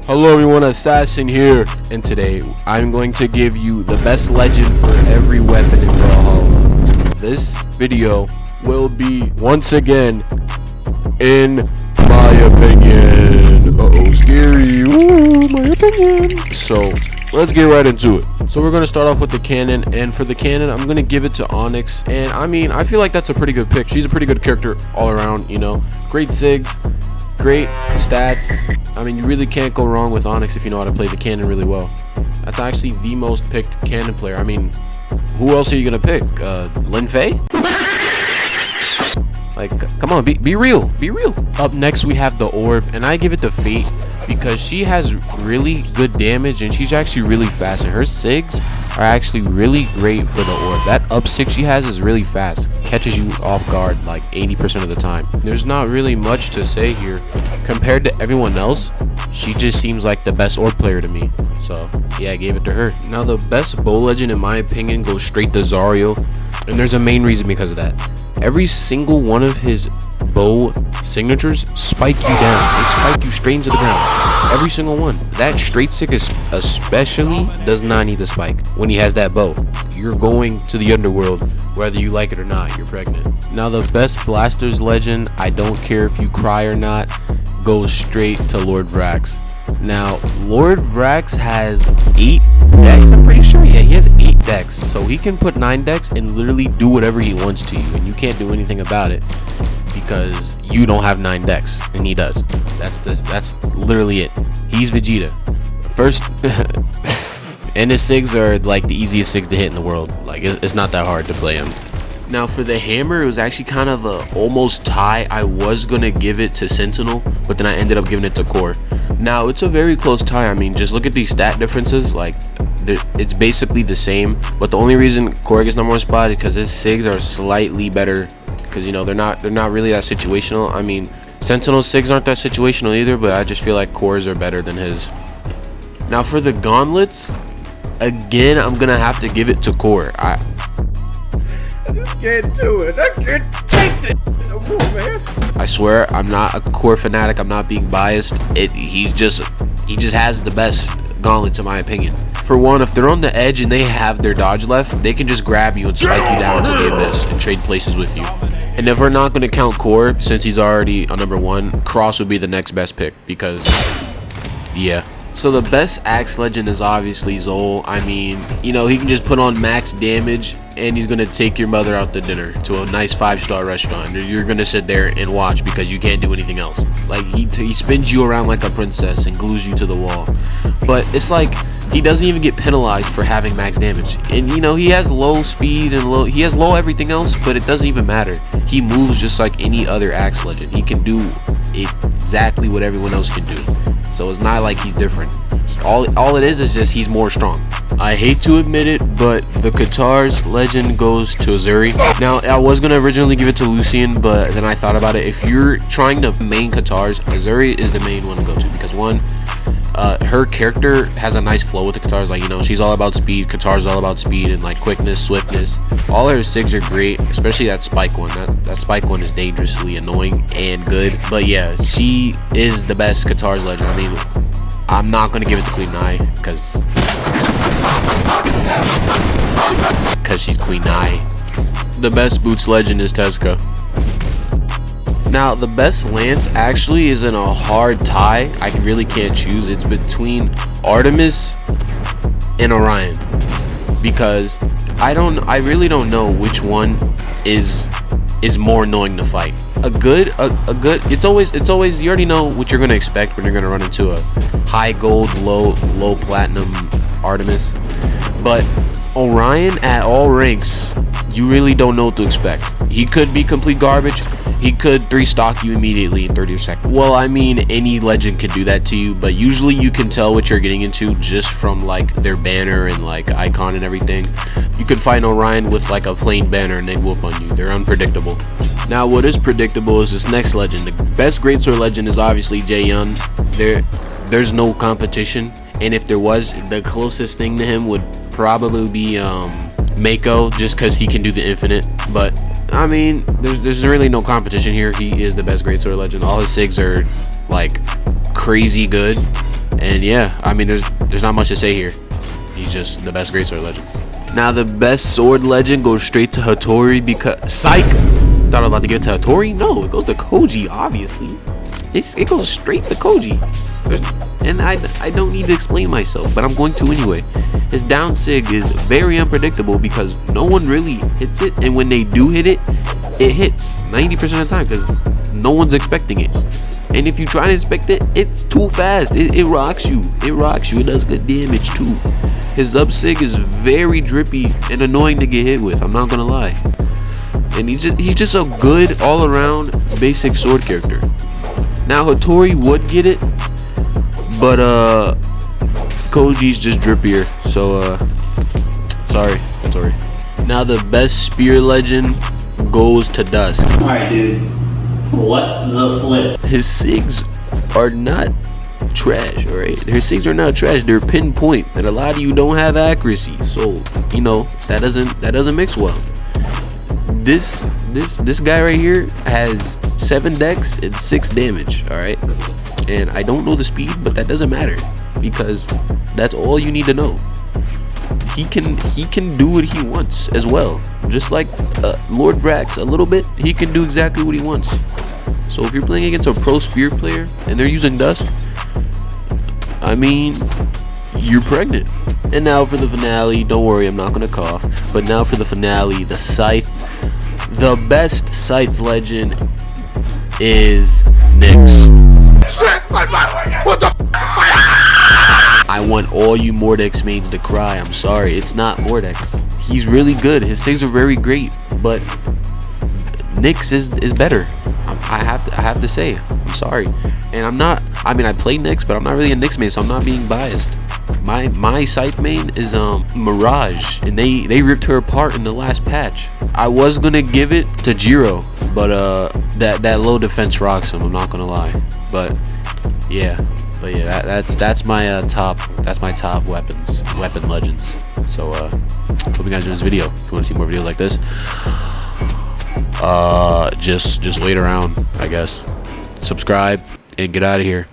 Hello everyone, Assassin here, and today I'm going to give you the best legend for every weapon in Brawlhalla. This video will be, once again, in my opinion. Scary. Ooh, my opinion. So let's get right into it. So we're going to start off with the cannon, and for the cannon I'm going to give it to Onyx. And I mean, I feel like that's a pretty good pick. She's a pretty good character all around, you know. Great SIGs, great stats. I mean, you really can't go wrong with Onyx if you know how to play the cannon really well. That's actually the most picked cannon player. I mean, who else are you going to pick? Lin Fei? Like, come on, be real, be real. Up next we have the orb, and I give it to Fate because she has really good damage and she's actually really fast, and her SIGs are actually really great for the orb. That up 6 she has is really fast, catches you off guard like 80% of the time. There's not really much to say here. Compared to everyone else, she just seems like the best orb player to me. So yeah, I gave it to her. Now the best bow legend in my opinion goes straight to Zaryo, and there's a main reason because of that. Every single one of his bow signatures spike you down. They spike you straight into the ground. Every single one. That straight stick is especially does not need the spike. When he has that bow, you're going to the underworld whether you like it or not. You're pregnant. Now the best blasters legend, I don't care if you cry or not, goes straight to Lord Vrax. Now Lord Vrax has 8 decks, I'm pretty sure. Yeah, he has 8 decks, so he can put 9 decks and literally do whatever he wants to you, and you can't do anything about it because you don't have 9 decks and he does. That's literally it. He's Vegeta first. And his SIGs are like the easiest SIGs to hit in the world. Like, it's not that hard to play him. Now for the hammer, it was actually kind of a almost tie. I was gonna give it to Sentinel, but then I ended up giving it to Core. Now it's a very close tie. I mean, just look at these stat differences. Like, it's basically the same, but the only reason Core gets #1 spot is because his SIGs are slightly better, because you know they're not really that situational. I mean, Sentinel's SIGs aren't that situational either, but I just feel like Core's are better than his. Now for the gauntlets, again I'm gonna have to give it to Core. I just can't do it. I can't take this no more, man. I swear I'm not a Core fanatic. I'm not being biased. He just has the best gauntlets in my opinion. For one, if they're on the edge and they have their dodge left, they can just grab you and spike you down into the abyss and trade places with you. And if we're not going to count Core, since he's already on #1, Cross would be the next best pick because, yeah. So the best axe legend is obviously Zol. I mean, you know, he can just put on max damage and he's gonna take your mother out to dinner to a nice 5-star restaurant. You're gonna sit there and watch because you can't do anything else. Like, he spins you around like a princess and glues you to the wall. But it's like he doesn't even get penalized for having max damage. And you know, he has low speed and he has low everything else, but it doesn't even matter. He moves just like any other axe legend. He can do exactly what everyone else can do. So it's not like he's different. All it is just he's more strong. I hate to admit it, but the Katars legend goes to Azuri. Now, I was going to originally give it to Lucian, but then I thought about it. If you're trying to main Katars, Azuri is the main one to go to because, one, her character has a nice flow with the Katars. Like, you know, she's all about speed. Katars all about speed and like quickness, swiftness. All her SIGs are great, especially that spike one. That spike one is dangerously annoying and good. But yeah, she is the best Katars legend. I mean, I'm not gonna give it to Queen Nai because she's Queen Nai. The best boots legend is Tezuka. Now the best lance actually is in a hard tie. I really can't choose. It's between Artemis and Orion because I really don't know which one is more annoying to fight. A good it's always you already know what you're gonna expect when you're gonna run into a high gold, low platinum Artemis. But Orion at all ranks, you really don't know what to expect. He could be complete garbage. He could 3-stock you immediately in 30 seconds. Well, I mean, any legend could do that to you, but usually you can tell what you're getting into just from like their banner and like icon and everything. You could fight Orion with like a plain banner and they whoop on you. They're unpredictable. Now, what is predictable is this next legend. The best greatsword legend is obviously Jaehyun. There's no competition, and if there was, the closest thing to him would probably be Mako, just because he can do the infinite. But I mean, there's really no competition here. He is the best greatsword legend. All his sigs are like crazy good, and yeah, I mean, there's not much to say here. He's just the best greatsword legend. Now the best sword legend goes straight to Hattori because Scythe. Thought I was about to give it to Hattori. No, it goes to Koji. Obviously, it goes straight to Koji. And I don't need to explain myself, but I'm going to anyway. His down sig is very unpredictable because no one really hits it, and when they do hit it, it hits 90% of the time because no one's expecting it. And if you try to expect it, it's too fast. It rocks you. It rocks you. It does good damage too. His up sig is very drippy and annoying to get hit with. I'm not gonna lie. And he's just a good all around basic sword character. Now Hattori would get it, but Koji's just drippier, so sorry, Hattori. Now the best spear legend goes to Dusk. Alright, dude. What the flip? His sigs are not trash, alright? His sigs are not trash, they're pinpoint, and a lot of you don't have accuracy, so you know that doesn't mix well. This guy right here has 7 dex and 6 damage, alright? And I don't know the speed, but that doesn't matter because that's all you need to know. He can do what he wants as well, just like Lord Vrax a little bit. He can do exactly what he wants. So if you're playing against a pro spear player and they're using Dusk, I mean, you're pregnant. And now for the finale, don't worry, I'm not gonna cough, but now for the finale, the Scythe. The best Scythe legend is Nyx. What the I want all you Mordex mains to cry. I'm sorry, it's not Mordex. He's really good. His sigs are very great, but Nyx is better. I have to say. I'm sorry. And I'm not. I mean, I play Nyx, but I'm not really a Nyx main, so I'm not being biased. My Scythe main is Mirage, and they ripped her apart in the last patch. I was gonna give it to Jiro, but that low defense rocks him. I'm not gonna lie, but yeah, that's my top weapon legends. So hope you guys enjoyed this video. If you want to see more videos like this, just wait around, I guess. Subscribe and get out of here.